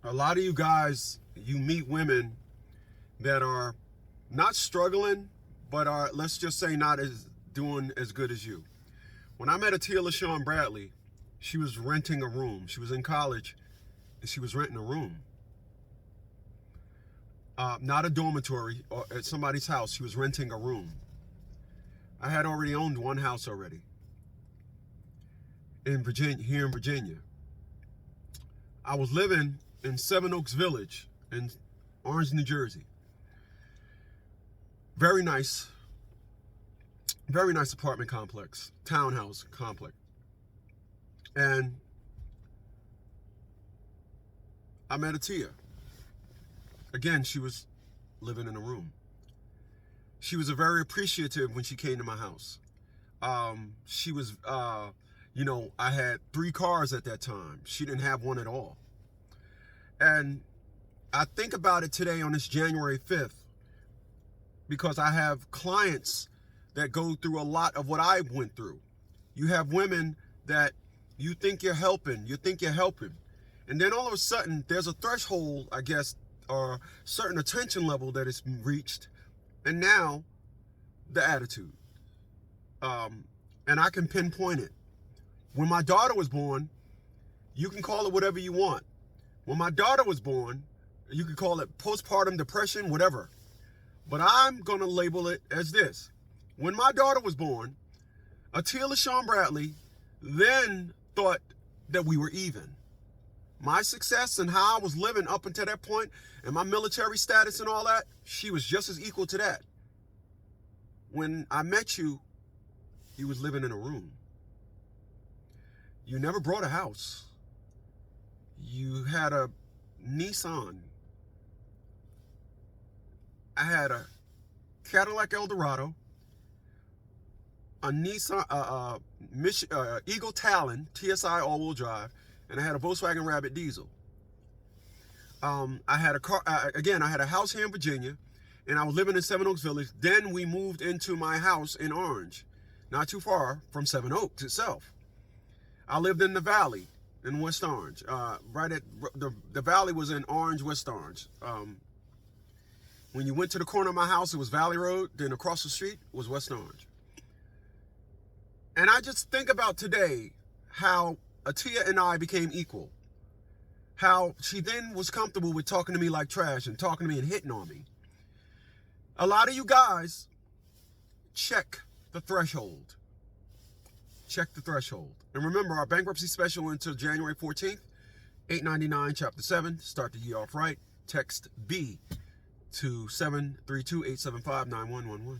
A lot of you guys, you meet women that are not struggling, but are, let's just say, not as doing as good as you. When I met Atia LaShawn Bradley, she was renting a room. She was in college and she was renting a room. Not a dormitory or at somebody's house. She was renting a room. I had already owned one house already in Virginia, here in Virginia. I was living in Seven Oaks Village in Orange, New Jersey. Very nice apartment complex, townhouse complex. And I met Atia. Again, she was living in a room. She was very appreciative when she came to my house. She was, I had 3 cars at that time. She didn't have one at all. And I think about it today on this January 5th because I have clients that go through a lot of what I went through. You have women that you think you're helping, and then all of a sudden there's a threshold, I guess, or certain attention level that is reached, and now the attitude. And I can pinpoint it. When my daughter was born, you can call it whatever you want. When my daughter was born, you can call it postpartum depression, whatever. But I'm going to label it as this. When my daughter was born, Atia LaShawn Bradley then thought that we were even. My success and how I was living up until that point and my military status and all that, she was just as equal to that. When I met you, you was living in a room. You never brought a house. You had a Nissan. I had a Cadillac Eldorado, a Nissan, Eagle Talon, TSI all-wheel drive, and I had a Volkswagen Rabbit diesel. I had a car, again, I had a house here in Virginia, and I was living in Seven Oaks Village. Then we moved into my house in Orange, not too far from Seven Oaks itself. I lived in the Valley in West Orange. Right at the Valley was in Orange, West Orange. When you went to the corner of my house, it was Valley Road. Then across the street was West Orange. And I just think about today how Atia and I became equal. How she then was comfortable with talking to me like trash and talking to me and hitting on me. A lot of you guys check the threshold. Check the threshold. And remember, our bankruptcy special until January 14th, $8.99, Chapter 7. Start the year off right. Text B to 732-875-9111.